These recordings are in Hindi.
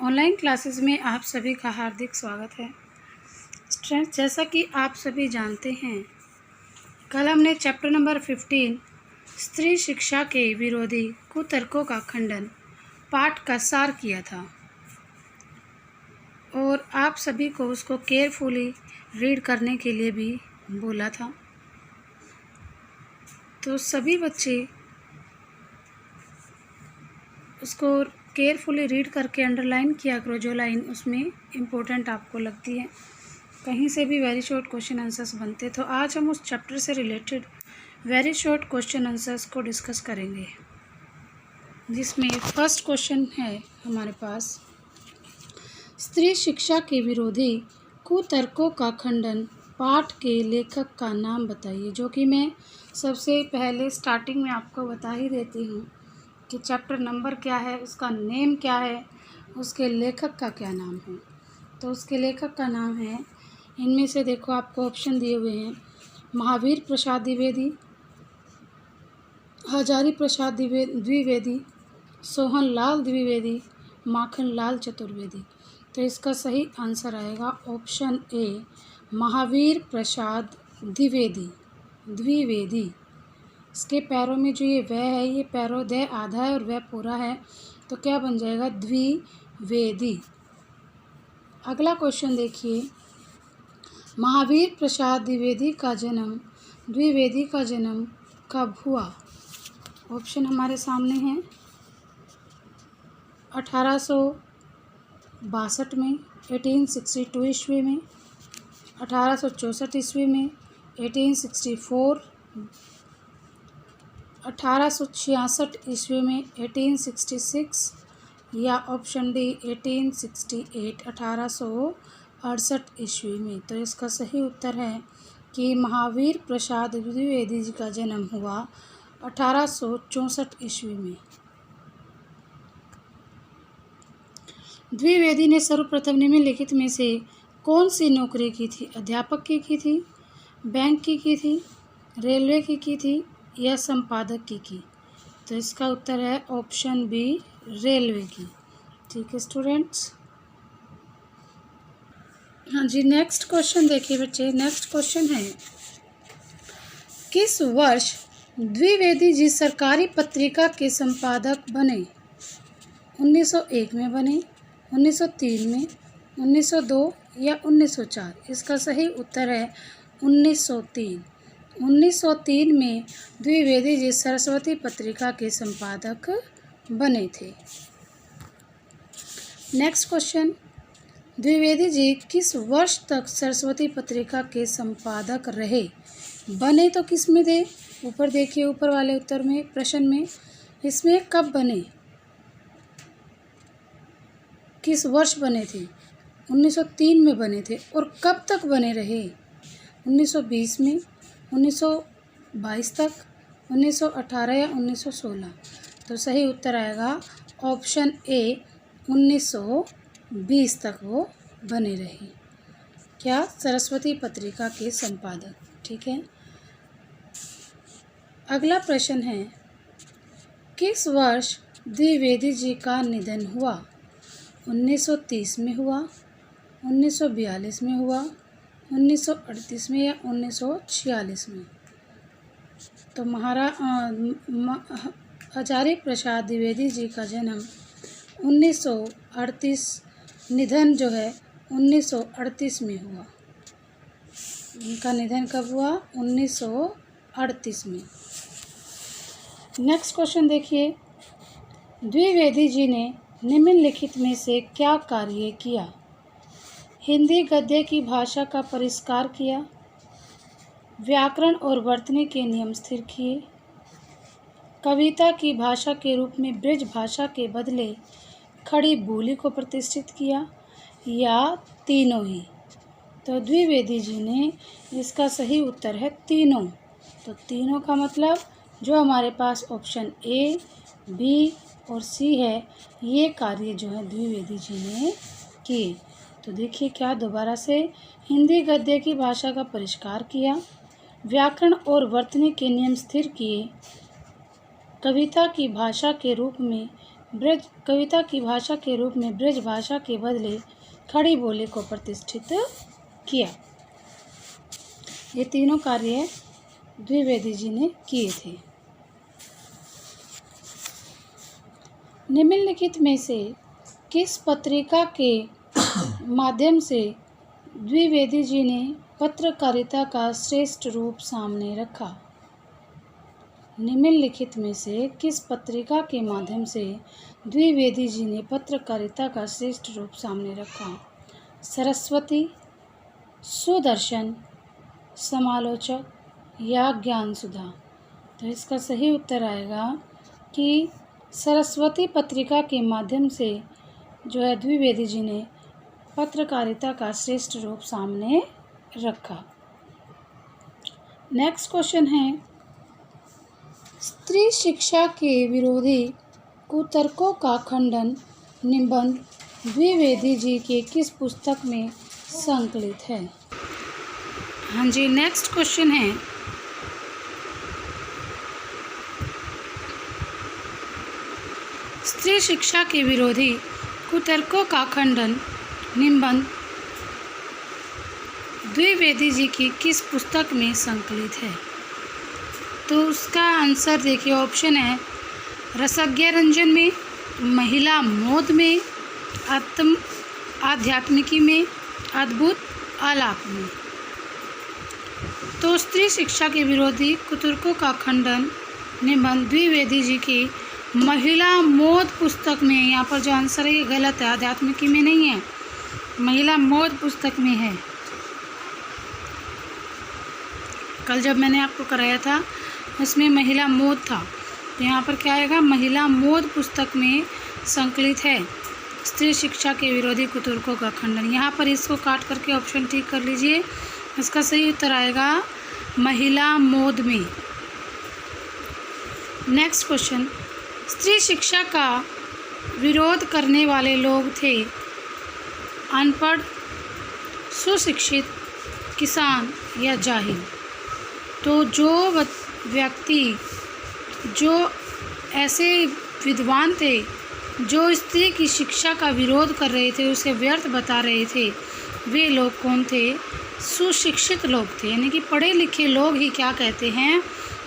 ऑनलाइन क्लासेस में आप सभी का हार्दिक स्वागत है। स्टूडेंट्स, जैसा कि आप सभी जानते हैं, कल हमने चैप्टर नंबर 15 स्त्री शिक्षा के विरोधी कुतर्कों का खंडन पाठ का सार किया था और आप सभी को उसको केयरफुली रीड करने के लिए भी बोला था। तो सभी बच्चे उसको केयरफुली रीड करके अंडरलाइन किया करो जो लाइन उसमें इम्पोर्टेंट आपको लगती है। कहीं से भी वेरी शॉर्ट क्वेश्चन आंसर्स बनते, तो आज हम उस चैप्टर से related very short question answers को डिस्कस करेंगे, जिसमें फर्स्ट क्वेश्चन है हमारे पास, स्त्री शिक्षा के विरोधी कुतर्कों का खंडन पाठ के लेखक का नाम बताइए। जो कि मैं सबसे पहले स्टार्टिंग में आपको बता ही देती हूँ कि चैप्टर नंबर क्या है, उसका नेम क्या है, उसके लेखक का क्या नाम है। तो उसके लेखक का नाम है, इनमें से देखो आपको ऑप्शन दिए हुए हैं, महावीर प्रसाद द्विवेदी, हजारी प्रसाद द्विवेदी, सोहन लाल द्विवेदी, माखन लाल चतुर्वेदी। तो इसका सही आंसर आएगा ऑप्शन ए, महावीर प्रसाद द्विवेदी। इसके पैरों में जो ये वह है, ये पैरों दे आधा है और वह पूरा है, तो क्या बन जाएगा, द्विवेदी। अगला क्वेश्चन देखिए, महावीर प्रसाद द्विवेदी का जन्म कब हुआ। ऑप्शन हमारे सामने हैं, 1862 में, 1862 ईस्वी में, 1864 ईस्वी में, 1864, 1866 ईस्वी में, 1866, या ऑप्शन डी 1868, 1868 ईस्वी में। तो इसका सही उत्तर है कि महावीर प्रसाद द्विवेदी जी का जन्म हुआ 1864 ईस्वी में। द्विवेदी ने सर्वप्रथम निम्नलिखित में से कौन सी नौकरी की थी। अध्यापक की थी, बैंक की थी, रेलवे की थी, या संपादक की। तो इसका उत्तर है ऑप्शन बी, रेलवे की। ठीक है स्टूडेंट्स। हाँ जी, नेक्स्ट क्वेश्चन देखिए बच्चे। नेक्स्ट क्वेश्चन है, किस वर्ष द्विवेदी जी सरकारी पत्रिका के संपादक बने। 1901 में बने, 1903 में, 1902 या 1904। इसका सही उत्तर है 1903। 1903 में द्विवेदी जी सरस्वती पत्रिका के संपादक बने थे। नेक्स्ट क्वेश्चन, द्विवेदी जी किस वर्ष तक सरस्वती पत्रिका के संपादक रहे। बने तो किस में थे, ऊपर देखिए, ऊपर वाले उत्तर में, प्रश्न में, इसमें कब बने, किस वर्ष बने थे। 1903 में बने थे, और कब तक बने रहे, 1920 में, 1922 तक, 1918 या 1916। तो सही उत्तर आएगा ऑप्शन ए, 1920 तक वो बने रहे। क्या, सरस्वती पत्रिका के संपादक। ठीक है। अगला प्रश्न है, किस वर्ष द्विवेदी जी का निधन हुआ। 1930 में हुआ, 1942 में हुआ, 1938 में, या 1946 में। तो हजारी प्रसाद द्विवेदी जी का जन्म 1938, निधन जो है 1938 में हुआ। उनका निधन कब हुआ, 1938 में। नेक्स्ट क्वेश्चन देखिए, द्विवेदी जी ने निम्नलिखित में से क्या कार्य किया। हिंदी गद्य की भाषा का परिष्कार किया, व्याकरण और वर्तनी के नियम स्थिर किए, कविता की भाषा के रूप में ब्रज भाषा के बदले खड़ी बोली को प्रतिष्ठित किया, या तीनों ही। तो द्विवेदी जी ने, इसका सही उत्तर है तीनों। तो तीनों का मतलब जो हमारे पास ऑप्शन ए, बी और सी है, ये कार्य जो है द्विवेदी जी ने किए। तो देखिए क्या, दोबारा से, हिंदी गद्य की भाषा का परिष्कार किया, व्याकरण और वर्तनी के नियम स्थिर किए, कविता की भाषा के रूप में ब्रज कविता की भाषा के रूप में ब्रज भाषा के बदले खड़ी बोली को प्रतिष्ठित किया। ये तीनों कार्य द्विवेदी जी ने किए थे। निम्नलिखित में से किस पत्रिका के माध्यम से द्विवेदी जी ने पत्रकारिता का श्रेष्ठ रूप सामने रखा? निम्नलिखित में से किस पत्रिका के माध्यम से द्विवेदी जी ने पत्रकारिता का श्रेष्ठ रूप सामने रखा? सरस्वती, सुदर्शन, समालोचक या ज्ञान सुधा? तो इसका सही उत्तर आएगा कि सरस्वती पत्रिका के माध्यम से जो है द्विवेदी जी ने पत्रकारिता का श्रेष्ठ रूप सामने रखा। नेक्स्ट क्वेश्चन है, स्त्री शिक्षा के विरोधी कुतर्कों का खंडन निबंध द्विवेदी जी के किस पुस्तक में संकलित है? हाँ जी, नेक्स्ट क्वेश्चन है, स्त्री शिक्षा के विरोधी कुतर्कों का खंडन निबंध द्विवेदी जी की किस पुस्तक में संकलित है? तो उसका आंसर देखिए, ऑप्शन है रसज्ञा रंजन में, महिला मोद में, आध्यात्मिकी में, अद्भुत आलाप में। तो स्त्री शिक्षा के विरोधी कुतर्कों का खंडन निबंध द्विवेदी जी की महिला मोद पुस्तक में, यहाँ पर जो आंसर है ये गलत है, आध्यात्मिकी में नहीं है, महिला मोद पुस्तक में है। कल जब मैंने आपको कराया था उसमें महिला मोद था, तो यहाँ पर क्या आएगा, महिला मोद पुस्तक में संकलित है स्त्री शिक्षा के विरोधी कुतर्कों का खंडन। यहाँ पर इसको काट करके ऑप्शन ठीक कर लीजिए, इसका सही उत्तर आएगा महिला मोद में। नेक्स्ट क्वेश्चन, स्त्री शिक्षा का विरोध करने वाले लोग थे अनपढ़, सुशिक्षित, किसान या जाहिल? तो जो व्यक्ति, जो ऐसे विद्वान थे जो स्त्री की शिक्षा का विरोध कर रहे थे, उसे व्यर्थ बता रहे थे, वे लोग कौन थे? सुशिक्षित लोग थे। यानी कि पढ़े लिखे लोग ही क्या कहते हैं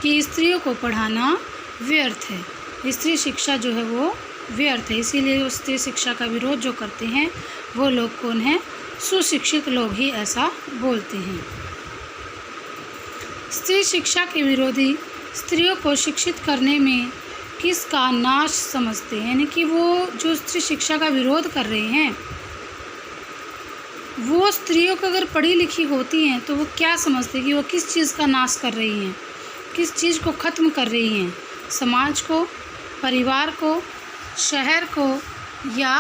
कि स्त्रियों को पढ़ाना व्यर्थ है, स्त्री शिक्षा जो है वो व्यर्थ है, इसीलिए स्त्री शिक्षा का विरोध जो करते हैं वो लोग कौन हैं? सुशिक्षित लोग ही ऐसा बोलते हैं। स्त्री शिक्षा के विरोधी स्त्रियों को शिक्षित करने में किसका नाश समझते हैं? यानी कि वो जो स्त्री शिक्षा का विरोध कर रहे हैं वो स्त्रियों को अगर पढ़ी लिखी होती हैं तो वो क्या समझते हैं कि वो किस चीज़ का नाश कर रही हैं, किस चीज़ को ख़त्म कर रही हैं? समाज को, परिवार को, शहर को या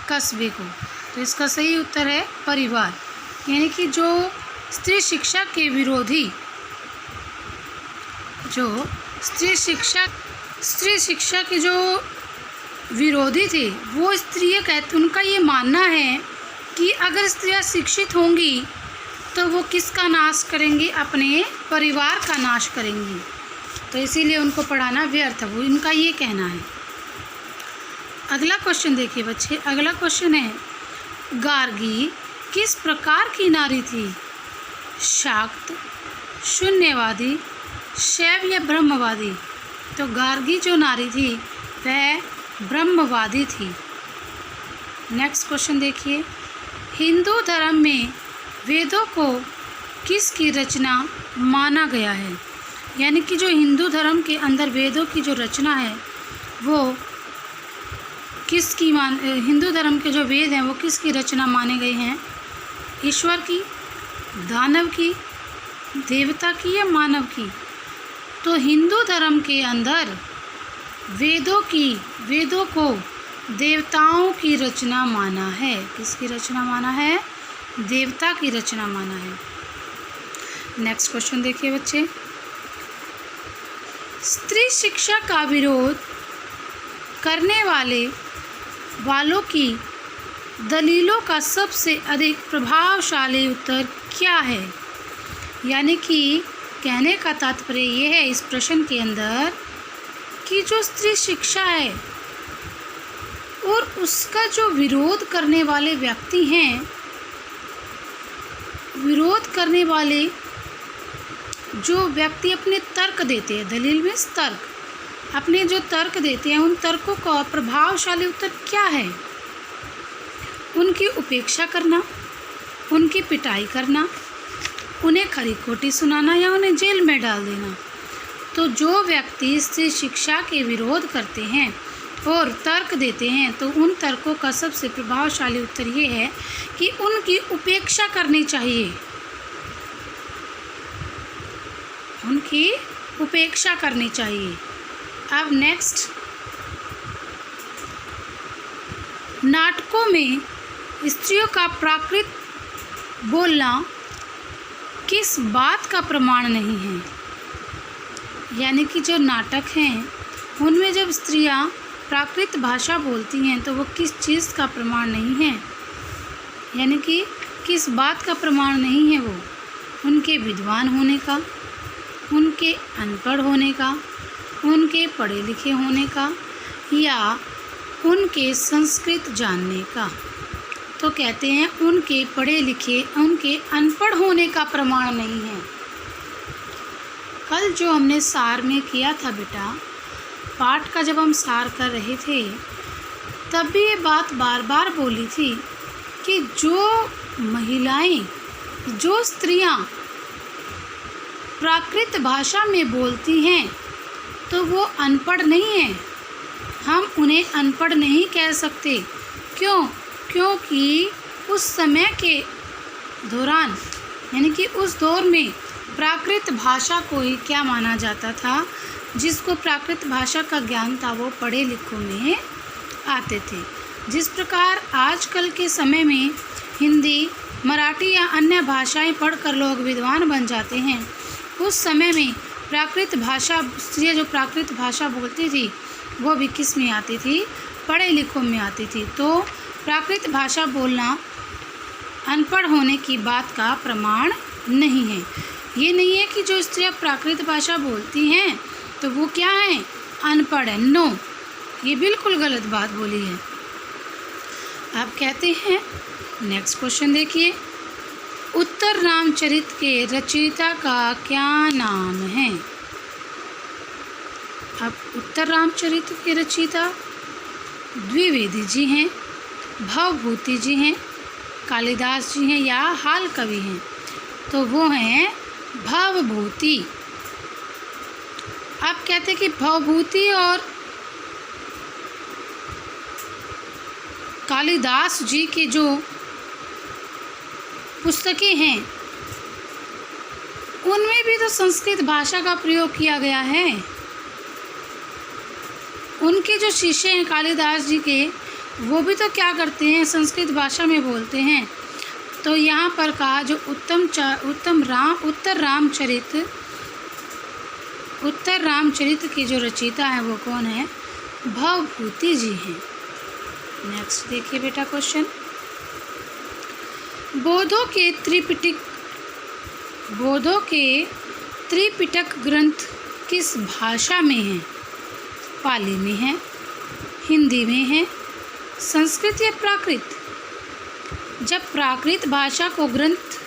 कस्बे को? तो इसका सही उत्तर है परिवार। यानी कि जो स्त्री शिक्षा के विरोधी, जो स्त्री शिक्षा के जो विरोधी थे वो स्त्रियाँ कहते, उनका ये मानना है कि अगर स्त्रियाँ शिक्षित होंगी तो वो किसका नाश करेंगी? अपने परिवार का नाश करेंगी, तो इसीलिए उनको पढ़ाना व्यर्थ है, वो इनका ये कहना है। अगला क्वेश्चन देखिए बच्चे, अगला क्वेश्चन है, गार्गी किस प्रकार की नारी थी? शाक्त, शून्यवादी, शैव या ब्रह्मवादी? तो गार्गी जो नारी थी वह ब्रह्मवादी थी। नेक्स्ट क्वेश्चन देखिए, हिंदू धर्म में वेदों को किसकी रचना माना गया है? यानी कि जो हिंदू धर्म के अंदर वेदों की जो रचना है वो किसकी हिंदू धर्म के जो वेद हैं वो किसकी रचना माने गए हैं? ईश्वर की, दानव की, देवता की या मानव की? तो हिंदू धर्म के अंदर वेदों को देवताओं की रचना माना है। किसकी रचना माना है? देवता की रचना माना है। नेक्स्ट क्वेश्चन देखिए बच्चे, स्त्री शिक्षा का विरोध करने वालों की दलीलों का सबसे अधिक प्रभावशाली उत्तर क्या है? यानी कि कहने का तात्पर्य ये है इस प्रश्न के अंदर कि जो स्त्री शिक्षा है और उसका जो विरोध करने वाले व्यक्ति हैं, विरोध करने वाले जो व्यक्ति अपने तर्क देते हैं, दलील में तर्क, अपने जो तर्क देते हैं उन तर्कों का प्रभावशाली उत्तर क्या है? उनकी उपेक्षा करना, उनकी पिटाई करना, उन्हें खरी खोटी सुनाना या उन्हें जेल में डाल देना। तो जो व्यक्ति स्त्री शिक्षा के विरोध करते हैं और तर्क देते हैं तो उन तर्कों का सबसे प्रभावशाली उत्तर ये है कि उनकी उपेक्षा करनी चाहिए, उनकी उपेक्षा करनी चाहिए। अब नेक्स्ट, नाटकों में स्त्रियों का प्राकृत बोलना किस बात का प्रमाण नहीं है? यानी कि जो नाटक हैं उनमें जब स्त्रियां प्राकृत भाषा बोलती हैं तो वो किस चीज़ का प्रमाण नहीं है? यानी कि किस बात का प्रमाण नहीं है? वो उनके विद्वान होने का, उनके अनपढ़ होने का, उनके पढ़े लिखे होने का या उनके संस्कृत जानने का। तो कहते हैं उनके पढ़े लिखे, उनके अनपढ़ होने का प्रमाण नहीं है। कल जो हमने सार में किया था बेटा, पाठ का जब हम सार कर रहे थे तब भी ये बात बार बार बोली थी कि जो महिलाएं, जो स्त्रियां प्राकृत भाषा में बोलती हैं तो वो अनपढ़ नहीं हैं। हम उन्हें अनपढ़ नहीं कह सकते। क्यों? क्योंकि उस समय के दौरान, यानी कि उस दौर में प्राकृत भाषा को ही क्या माना जाता था? जिसको प्राकृत भाषा का ज्ञान था वो पढ़े लिखों में आते थे। जिस प्रकार आजकल के समय में हिंदी, मराठी या अन्य भाषाएं पढ़कर लोग विद्वान बन जाते हैं, उस समय में प्राकृत भाषा, स्त्रियाँ जो प्राकृत भाषा बोलती थी वो भी किस में आती थी? पढ़े लिखों में आती थी। तो प्राकृत भाषा बोलना अनपढ़ होने की बात का प्रमाण नहीं है। ये नहीं है कि जो स्त्रियाँ प्राकृत भाषा बोलती हैं तो वो क्या है? अनपढ़ है। नो, ये बिल्कुल गलत बात बोली है। आप कहते हैं, नेक्स्ट क्वेश्चन देखिए, उत्तर रामचरित के रचयिता का क्या नाम है? अब उत्तर रामचरित के रचयिता द्विवेदी जी हैं, भवभूति जी हैं, कालिदास जी हैं या हाल कवि हैं? तो वो हैं भवभूति। आप कहते हैं कि भवभूति और कालिदास जी की जो पुस्तकें हैं उनमें भी तो संस्कृत भाषा का प्रयोग किया गया है। उनके जो शिष्य हैं कालिदास जी के, वो भी तो क्या करते हैं? संस्कृत भाषा में बोलते हैं। तो यहाँ पर कहा जो उत्तर रामचरित के जो रचयिता है वो कौन है? भवभूति जी हैं। नेक्स्ट देखिए बेटा क्वेश्चन, बोधों के त्रिपिटक ग्रंथ किस भाषा में हैं? पाली में है, हिंदी में है, संस्कृत या प्राकृत? जब प्राकृत भाषा को ग्रंथ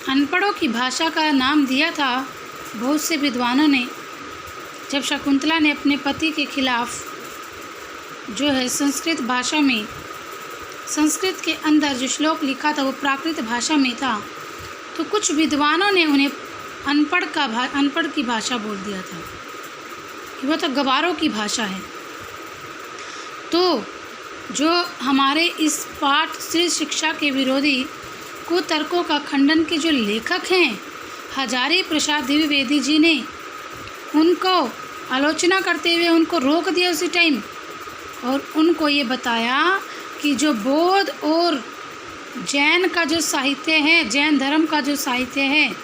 अनपढ़ों की भाषा का नाम दिया था बहुत से विद्वानों ने, जब शकुंतला ने अपने पति के खिलाफ जो है संस्कृत भाषा में, संस्कृत के अंदर जो श्लोक लिखा था वो प्राकृत भाषा में था, तो कुछ विद्वानों ने उन्हें अनपढ़ की भाषा बोल दिया था कि वो तो गवारों की भाषा है। तो जो हमारे इस पाठ से शिक्षा के विरोधी कुतर्कों का खंडन के जो लेखक हैं हजारी प्रसाद द्विवेदी जी ने, उनको आलोचना करते हुए उनको रोक दिया उसी टाइम और उनको ये बताया कि जो बौद्ध और जैन का जो साहित्य है, जैन धर्म का जो साहित्य है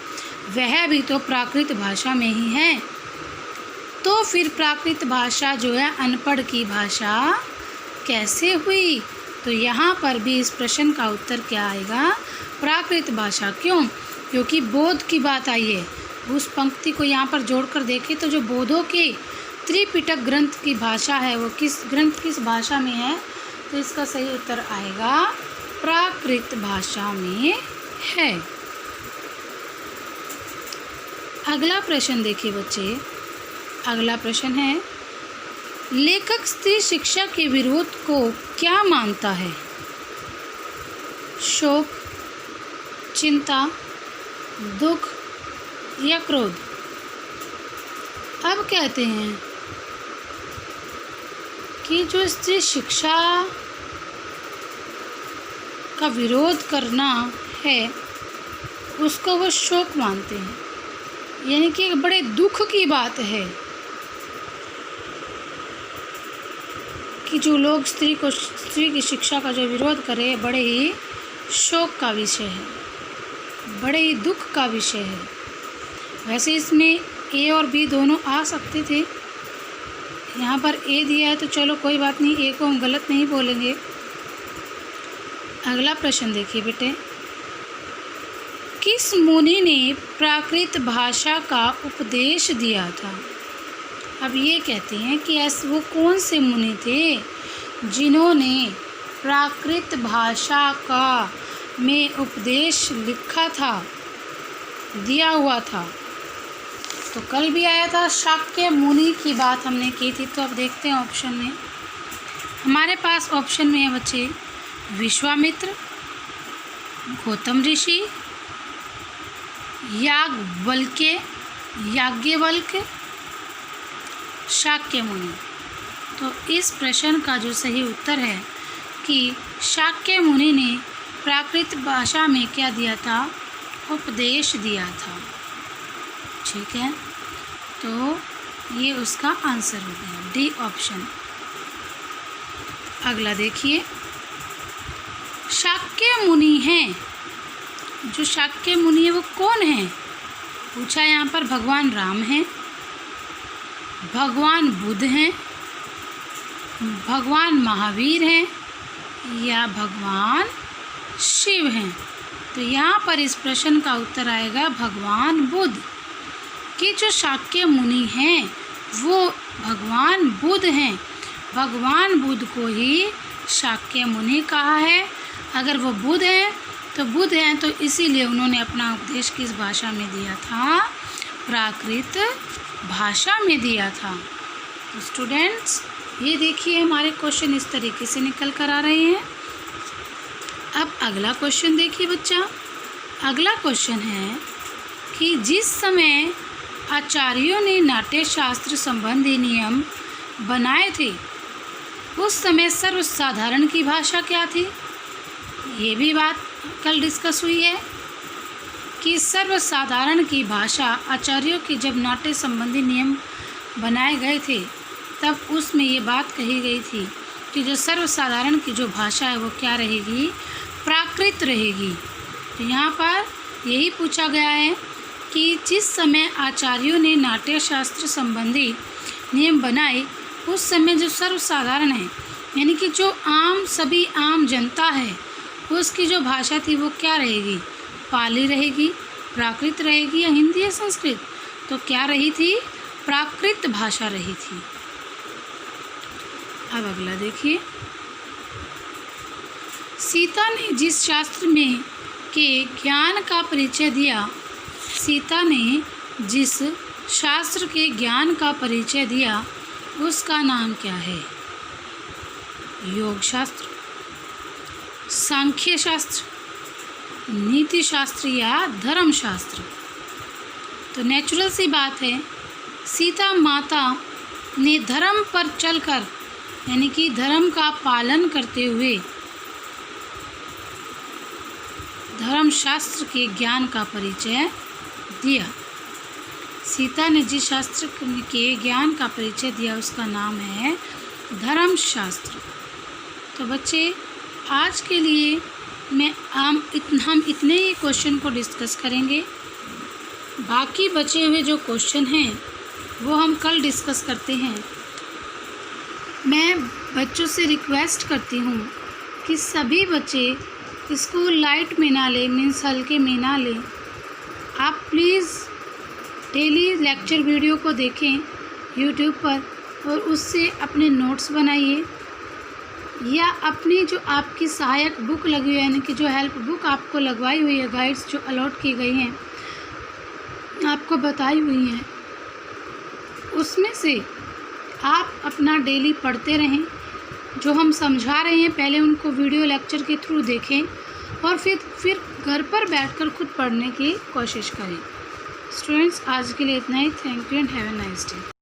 वह भी तो प्राकृत भाषा में ही है। तो फिर प्राकृत भाषा जो है अनपढ़ की भाषा कैसे हुई? तो यहाँ पर भी इस प्रश्न का उत्तर क्या आएगा? प्राकृत भाषा। क्यों? क्योंकि बौद्ध की बात आई है। उस पंक्ति को यहाँ पर जोड़कर देखें तो जो बौद्धों के त्रिपिटक ग्रंथ की भाषा है वो किस भाषा में है? तो इसका सही उत्तर आएगा प्राकृत भाषा में है। अगला प्रश्न देखिए बच्चे, अगला प्रश्न है, लेखक स्त्री शिक्षा के विरोध को क्या मानता है? शोक, चिंता, दुख या क्रोध? अब कहते हैं कि जो स्त्री शिक्षा का विरोध करना है उसको वो शोक मानते हैं, यानी कि एक बड़े दुख की बात है कि जो लोग स्त्री की शिक्षा का जो विरोध करे, बड़े ही शोक का विषय है, बड़े ही दुख का विषय है। वैसे इसमें ए और बी दोनों आ सकते थे, यहाँ पर ए दिया है तो चलो कोई बात नहीं, ए को हम गलत नहीं बोलेंगे। अगला प्रश्न देखिए बेटे, किस मुनि ने प्राकृत भाषा का उपदेश दिया था? अब ये कहते हैं कि ऐसे वो कौन से मुनि थे जिन्होंने प्राकृत भाषा का में उपदेश लिखा था, दिया हुआ था। तो कल भी आया था शाक्य मुनि की बात हमने की थी, तो अब देखते हैं ऑप्शन में। हमारे पास ऑप्शन में है बच्चे विश्वामित्र, गौतम ऋषि, याज्ञवल्क्य, शाक्य मुनि। तो इस प्रश्न का जो सही उत्तर है कि शाक्य मुनि ने प्राकृत भाषा में क्या दिया था? उपदेश दिया था। ठीक है, तो ये उसका आंसर हो गया, डी ऑप्शन। अगला देखिए, शाक्य मुनि हैं, जो शाक्य मुनि है वो कौन है? पूछा यहाँ पर भगवान राम हैं, भगवान बुद्ध हैं, भगवान महावीर हैं या भगवान शिव हैं? तो यहाँ पर इस प्रश्न का उत्तर आएगा भगवान बुद्ध। कि जो शाक्य मुनि हैं वो भगवान बुद्ध हैं, भगवान बुद्ध को ही शाक्य मुनि कहा है। अगर वो बुद्ध हैं तो बुद्ध हैं तो इसीलिए उन्होंने अपना उपदेश किस भाषा में दिया था? प्राकृत भाषा में दिया था। तो स्टूडेंट्स ये देखिए हमारे क्वेश्चन इस तरीके से निकल कर आ रहे हैं। अब अगला क्वेश्चन देखिए बच्चा, अगला क्वेश्चन है कि जिस समय आचार्यों ने नाट्य शास्त्र संबंधी नियम बनाए थे उस समय सर्वसाधारण की भाषा क्या थी? ये भी बात कल डिस्कस हुई है कि सर्वसाधारण की भाषा, आचार्यों की जब नाट्य संबंधी नियम बनाए गए थे तब उसमें ये बात कही गई थी कि जो सर्वसाधारण की जो भाषा है वो क्या रहेगी? प्राकृत रहेगी। तो यहाँ पर यही पूछा गया है कि जिस समय आचार्यों ने नाट्य शास्त्र संबंधी नियम बनाए उस समय जो सर्वसाधारण है, यानी कि जो सभी आम जनता है, उसकी जो भाषा थी वो क्या रहेगी? पाली रहेगी, प्राकृत रहेगी या हिंदी या संस्कृत? तो क्या रही थी? प्राकृत भाषा रही थी। अब अगला देखिए, सीता ने जिस शास्त्र में के ज्ञान का परिचय दिया, सीता ने जिस शास्त्र के ज्ञान का परिचय दिया उसका नाम क्या है? योग शास्त्र, सांख्य शास्त्र, नीति शास्त्र या धर्म शास्त्र? तो नेचुरल सी बात है, सीता माता ने धर्म पर चलकर, यानी कि धर्म का पालन करते हुए धर्म शास्त्र के ज्ञान का परिचय दिया। सीता ने जिस शास्त्र के ज्ञान का परिचय दिया उसका नाम है धर्म शास्त्र। तो बच्चे आज के लिए हम इतने ही क्वेश्चन को डिस्कस करेंगे। बाकी बचे हुए जो क्वेश्चन हैं वो हम कल डिस्कस करते हैं। मैं बच्चों से रिक्वेस्ट करती हूँ कि सभी बच्चे इसको लाइट में ना लें, मीन्स हल्के में ना लें। आप प्लीज़ डेली लेक्चर वीडियो को देखें यूट्यूब पर और उससे अपने नोट्स बनाइए। या अपनी जो आपकी सहायक बुक लगी हुई है, यानी कि जो हेल्प बुक आपको लगवाई हुई है, गाइड्स जो अलॉट की गई हैं, आपको बताई हुई हैं, उसमें से आप अपना डेली पढ़ते रहें। जो हम समझा रहे हैं पहले उनको वीडियो लेक्चर के थ्रू देखें और फिर घर पर बैठकर खुद पढ़ने की कोशिश करें। स्टूडेंट्स, आज के लिए इतना ही। Thank you and have a nice day.